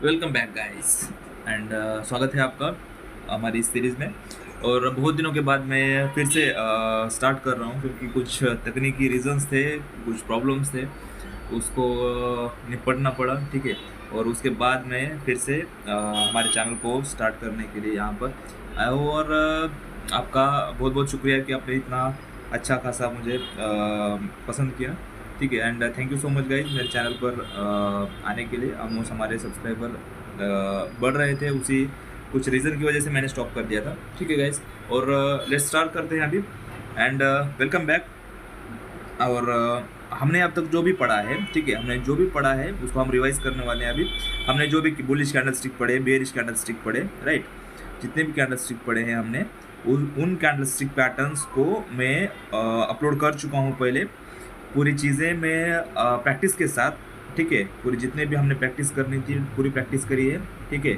Welcome back guys and स्वागत है आपका हमारी इस सीरीज़ में। और बहुत दिनों के बाद मैं फिर से स्टार्ट कर रहा हूँ क्योंकि कुछ तकनीकी रीजंस थे, कुछ प्रॉब्लम्स थे, उसको निपटना पड़ा। ठीक है। और उसके बाद मैं फिर से हमारे चैनल को स्टार्ट करने के लिए यहाँ पर आया हूँ। और आपका बहुत बहुत शुक्रिया कि आपने इतना अच्छा खासा मुझे पसंद किया। ठीक है। And thank you so much guys मेरे चैनल पर आने के लिए। ऑलमोस्ट हमारे सब्सक्राइबर बढ़ रहे थे, उसी कुछ रीज़न की वजह से मैंने स्टॉप कर दिया था। ठीक है गाइज। और लेट्स स्टार्ट करते हैं अभी। And welcome back. और हमने अब तक जो भी पढ़ा है, ठीक है, हमने जो भी पढ़ा है उसको हम रिवाइज करने वाले हैं अभी। हमने जो भी बुलिश कैंडल स्टिक पढ़े, बेयरिश कैंडल स्टिक पढ़े, राइट, जितने भी कैंडल स्टिक पढ़े हैं हमने उन कैंडल स्टिक पैटर्न्स को मैं अपलोड कर चुका हूँ पहले। पूरी चीज़ें मैं प्रैक्टिस के साथ, ठीक है, पूरी जितने भी हमने प्रैक्टिस करनी थी पूरी प्रैक्टिस करी है। ठीक है।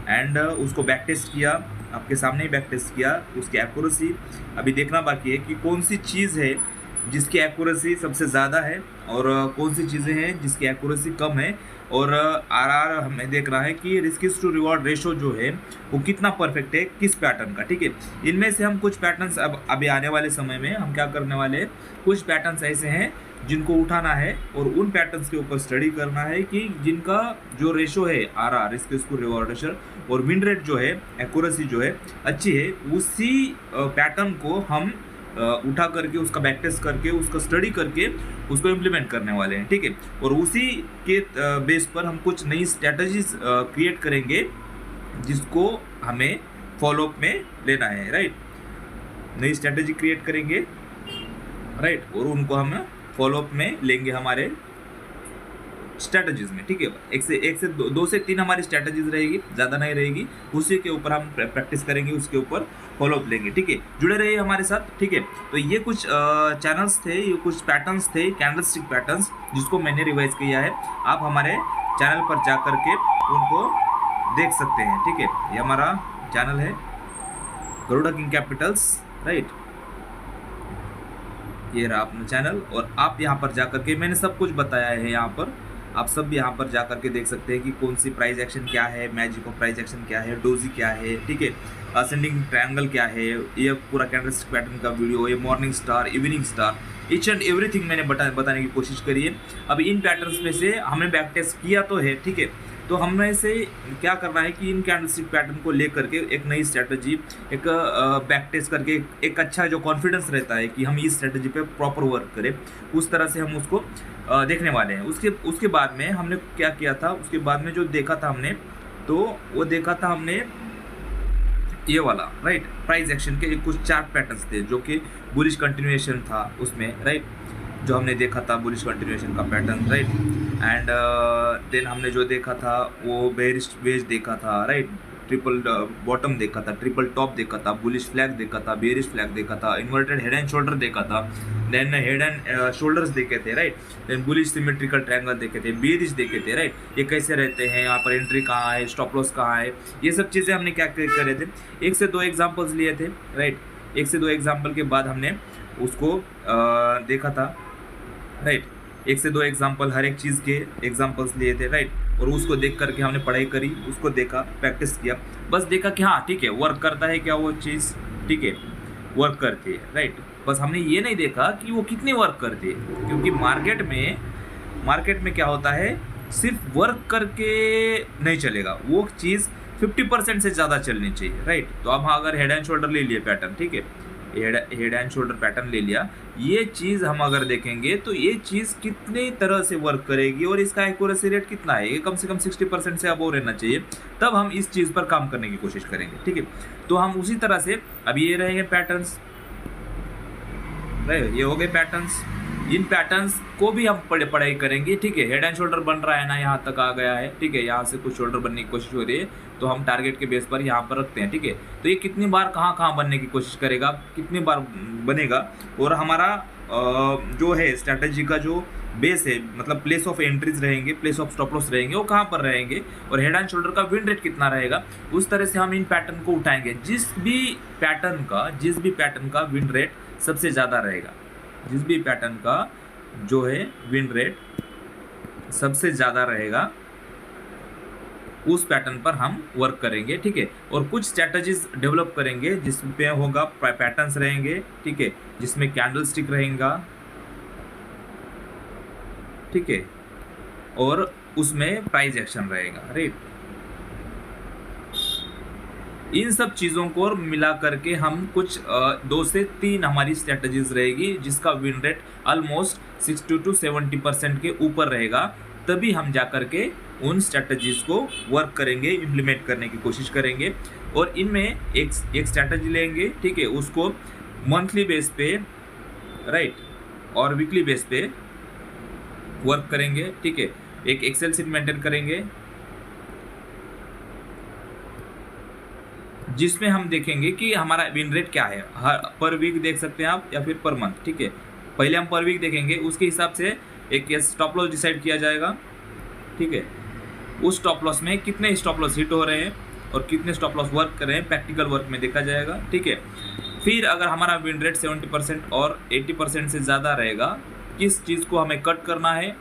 एंड उसको बैक टेस्ट किया, आपके सामने ही बैक टेस्ट किया। उसकी एक्यूरेसी अभी देखना बाकी है कि कौन सी चीज़ है जिसकी एक्यूरेसी सबसे ज़्यादा है और कौन सी चीज़ें हैं जिसकी एक्यूरेसी कम है। और आर हमें देख रहा है कि रिस्क टू रिवॉर्ड रेशो जो है वो कितना परफेक्ट है किस पैटर्न का। ठीक है। इनमें से हम कुछ पैटर्न्स अब अभी आने वाले समय में हम क्या करने वाले हैं, कुछ पैटर्न्स ऐसे हैं जिनको उठाना है और उन पैटर्न्स के ऊपर स्टडी करना है कि जिनका जो रेशो है or risk to reward ratio और विन रेट जो है, एक्यूरेसी जो है अच्छी है, उसी पैटर्न को हम उठा करके उसका बैक टेस्ट करके उसका स्टडी करके उसको इम्प्लीमेंट करने वाले हैं। ठीक है। और उसी के बेस पर हम कुछ नई स्ट्रैटेजीज क्रिएट करेंगे जिसको हमें फॉलोअप में लेना है, राइट। नई स्ट्रैटेजी क्रिएट करेंगे, राइट, और उनको हम फॉलोअप में लेंगे हमारे स्ट्रैटेजीज में। ठीक है। एक से दो से तीन हमारी स्ट्रैटेजीज रहेगी, ज़्यादा नहीं रहेगी। उसी के ऊपर हम प्रैक्टिस करेंगे, उसके ऊपर फॉलोअप लेंगे। ठीक है। जुड़े रहिए हमारे साथ। ठीक है। तो ये कुछ चैनल्स थे, ये कुछ पैटर्न्स थे, कैंडल स्टिक पैटर्न्स, जिसको मैंने रिवाइज किया है। आप हमारे चैनल पर जा करके उनको देख सकते हैं। ठीक है। ये हमारा चैनल है गरुड़ा किंग कैपिटल्स, राइट, ये रहा अपना चैनल। और आप यहाँ पर जा करके मैंने सब कुछ बताया है। यहाँ पर आप सब यहाँ पर जा करके देख सकते हैं कि कौन सी प्राइस एक्शन क्या है, मैजिको प्राइस एक्शन क्या है, डोजी क्या है, ठीक है, असेंडिंग ट्रायंगल क्या है, ये पूरा कैंडलस्टिक पैटर्न का वीडियो, ये morning star, evening star, each and everything मैंने बताने की कोशिश करी है। अब इन पैटर्न्स में से हमने बैक टेस्ट किया तो है, ठीक है। तो हमें से क्या करना है कि इन कैंडलस्टिक पैटर्न को लेकर के एक नई स्ट्रैटेजी, एक बैक टेस्ट करके एक अच्छा जो कॉन्फिडेंस रहता है कि हम इस स्ट्रैटेजी पे प्रॉपर वर्क करें, उस तरह से हम उसको देखने वाले हैं। उसके बाद में हमने क्या किया था, उसके बाद में जो देखा था हमने, तो वो देखा था हमने ये वाला, राइट, प्राइस एक्शन के कुछ चार पैटर्न्स थे जो कि बुलिश कंटिन्यूएशन था उसमें, राइट, जो हमने देखा था बुलिश कंटिन्यूएशन का पैटर्न, राइट। एंड देन हमने जो देखा था वो बेरिश वेज देखा था, राइट, ट्रिपल बॉटम देखा था, ट्रिपल टॉप देखा था, बुलिश फ्लैग देखा था, बेरिश फ्लैग देखा था, इन्वर्टेड हेड एंड शोल्डर देखा था, देन हेड एंड शोल्डर्स देखे थे, right, then bullish symmetrical triangle देखे थे, बेरिश देखे थे, राइट, ये कैसे रहते हैं, यहाँ पर एंट्री कहाँ है, स्टॉप लॉस कहाँ है, ये सब चीज़ें हमने क्या करे थे। एक से दो एग्जाम्पल्स लिए थे, राइट, एक से दो एग्जाम्पल के बाद हमने उसको देखा था, राइट, एक से दो एग्जाम्पल हर एक चीज़ के एग्जाम्पल्स लिए थे, राइट, और उसको देख करके हमने पढ़ाई करी, उसको देखा, प्रैक्टिस किया, बस देखा कि हाँ ठीक है वर्क करता है क्या वो चीज़, ठीक है, वर्क करती है, राइट। बस हमने ये नहीं देखा कि वो कितनी वर्क करती है, क्योंकि मार्केट में क्या होता है, सिर्फ वर्क करके नहीं चलेगा, वो चीज़ 50% से ज़्यादा चलनी चाहिए, राइट। तो अब अगर हेड एंड शोल्डर ले लिए पैटर्न, ठीक है, हेड एंड शोल्डर पैटर्न ले लिया, ये चीज़ हम अगर देखेंगे तो ये चीज़ कितनी तरह से वर्क करेगी और इसका एक्यूरेसी रेट कितना है, ये कम से कम 60% से अबव रहना चाहिए, तब हम इस चीज़ पर काम करने की कोशिश करेंगे, ठीक है। तो हम उसी तरह से अब ये रहेंगे पैटर्न्स, ये हो गए पैटर्न्स, इन पैटर्न्स को भी हम पढ़ाई करेंगे, ठीक है। हेड एंड शोल्डर बन रहा है ना, यहाँ तक आ गया है, ठीक है, यहाँ से कुछ शोल्डर बनने की कोशिश हो रही है, तो हम टारगेट के बेस पर यहाँ पर रखते हैं, ठीक है। तो ये कितनी बार कहाँ कहाँ बनने की कोशिश करेगा, कितनी बार बनेगा, और हमारा जो है स्ट्रैटेजी का जो बेस है, मतलब प्लेस ऑफ एंट्रीज रहेंगे, प्लेस ऑफ स्टॉप लॉस रहेंगे, वो कहाँ पर रहेंगे, और हेड एंड शोल्डर का विन रेट कितना रहेगा, उस तरह से हम इन पैटर्न को उठाएंगे। जिस भी पैटर्न का विन रेट सबसे ज़्यादा रहेगा, जिस भी पैटर्न का जो है विन रेट सबसे ज़्यादा रहेगा, उस पैटर्न पर हम वर्क करेंगे, ठीक है। और कुछ स्ट्रैटेजीज डेवलप करेंगे जिसमें होगा पैटर्न्स रहेंगे, ठीक है, जिसमें कैंडल स्टिक रहेगा, ठीक है, और उसमें प्राइस एक्शन रहेगा, राइट। इन सब चीज़ों को मिला करके हम कुछ 2 से 3 हमारी स्ट्रैटेजीज रहेगी जिसका विन रेट ऑलमोस्ट 60 to 70% के ऊपर रहेगा। तभी हम जा करके उन स्ट्रैटेजीज को वर्क करेंगे, इम्प्लीमेंट करने की कोशिश करेंगे। और इनमें एक स्ट्रैटेजी लेंगे, ठीक है, उसको मंथली बेस पे, राइट, और वीकली बेस पे वर्क करेंगे, ठीक है। एक एक्सेल शीट मेंटेन करेंगे जिसमें हम देखेंगे कि हमारा विन रेट क्या है, हर पर वीक देख सकते हैं आप या फिर पर मंथ, ठीक है। पहले हम पर वीक देखेंगे, उसके हिसाब से एक स्टॉप लॉस डिसाइड किया जाएगा, ठीक है। उस स्टॉप लॉस में कितने स्टॉप लॉस हिट हो रहे हैं और कितने स्टॉप लॉस वर्क कर रहे हैं प्रैक्टिकल वर्क में देखा जाएगा, ठीक है। फिर अगर हमारा विन रेट 70% और 80% से ज़्यादा रहेगा, किस चीज़ को हमें कट करना है,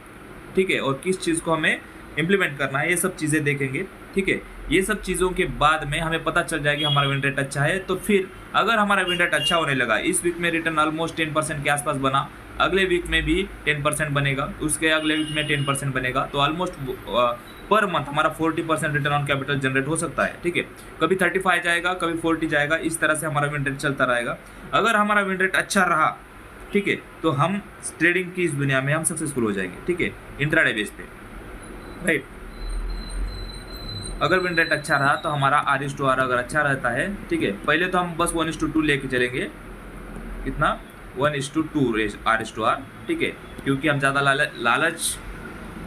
ठीक है, और किस चीज़ को हमें इम्प्लीमेंट करना है, ये सब चीज़ें देखेंगे, ठीक है। ये सब चीज़ों के बाद में हमें पता चल जाएगा कि हमारा विन रेट अच्छा है। तो फिर अगर हमारा विन रेट अच्छा होने लगा, इस वीक में रिटर्न ऑलमोस्ट 10% के आसपास बना, अगले वीक में भी 10% बनेगा, उसके अगले वीक में 10% बनेगा, तो ऑलमोस्ट पर मंथ हमारा 40% रिटर्न ऑन कैपिटल जनरेट हो सकता है, ठीक है। कभी 35 जाएगा, कभी 40 जाएगा, इस तरह से हमारा विन रेट चलता रहेगा। अगर हमारा विन रेट अच्छा रहा, ठीक है, तो हम ट्रेडिंग की इस दुनिया में हम सक्सेसफुल हो जाएंगे, ठीक है, इंट्राडे बेस पे, राइट। अगर विन रेट अच्छा रहा तो हमारा R/R अगर अच्छा रहता है, ठीक है, पहले तो हम बस 1:2 लेके चलेंगे, कितना 1:2 R/R, ठीक है, क्योंकि हम ज़्यादा लालच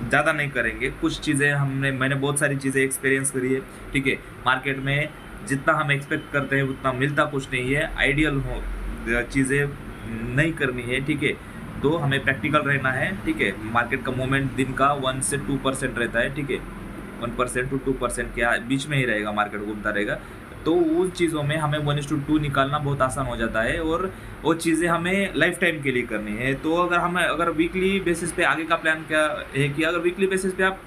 ज़्यादा नहीं करेंगे। कुछ चीज़ें मैंने बहुत सारी चीज़ें एक्सपीरियंस करी है, ठीक है। मार्केट में जितना हम एक्सपेक्ट करते हैं उतना मिलता कुछ नहीं है, आइडियल हो चीज़ें नहीं करनी है, ठीक है। तो हमें प्रैक्टिकल रहना है, ठीक है। मार्केट का मूवमेंट दिन का 1 से 2% रहता है, ठीक है, 1% to 2% के बीच में ही रहेगा, मार्केट घूमता रहेगा। तो उन चीज़ों में हमें 1:2 निकालना बहुत आसान हो जाता है और वो चीज़ें हमें लाइफ टाइम के लिए करनी है। तो अगर वीकली बेसिस पे आगे का प्लान क्या है कि अगर वीकली बेसिस पे आप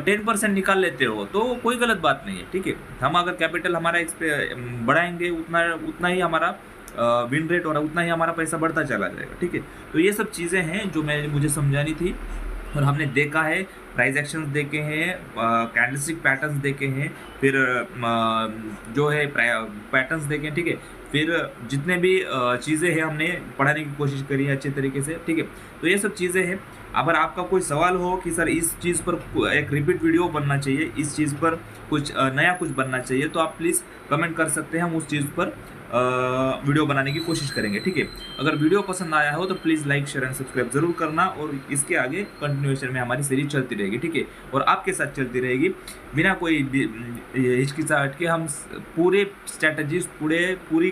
10% निकाल लेते हो तो कोई गलत बात नहीं है, ठीक है। हम अगर कैपिटल हमारा बढ़ाएंगे उतना ही हमारा विन रेट और उतना ही हमारा पैसा बढ़ता चला जाएगा, ठीक है। तो ये सब चीज़ें हैं जो मुझे समझानी थी और हमने देखा है, प्राइस एक्शंस देखे हैं, कैंडलस्टिक पैटर्न्स देखे हैं, फिर जो है पैटर्न्स देखे हैं, ठीक है। फिर जितने भी चीज़ें हैं हमने पढ़ाने की कोशिश करी है अच्छे तरीके से, ठीक है। तो ये सब चीज़ें हैं। अगर आपका कोई सवाल हो कि सर इस चीज़ पर एक रिपीट वीडियो बनना चाहिए, इस चीज़ पर कुछ नया कुछ बनना चाहिए, तो आप प्लीज़ कमेंट कर सकते हैं, हम उस चीज़ पर वीडियो बनाने की कोशिश करेंगे, ठीक है। अगर वीडियो पसंद आया हो तो please like share and subscribe जरूर करना और इसके आगे कंटिन्यूएशन में हमारी सीरीज चलती रहेगी, ठीक है, और आपके साथ चलती रहेगी बिना कोई हिचकिचाहट के। हम पूरे स्ट्रैटेजीज पूरी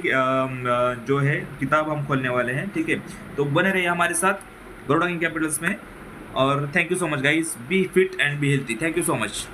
जो है किताब हम खोलने वाले हैं, ठीक है। तो बने रहिए हमारे साथ बड़ौदा किंग कैपिटल्स में और thank you so much guys, be fit and be healthy, thank you so much.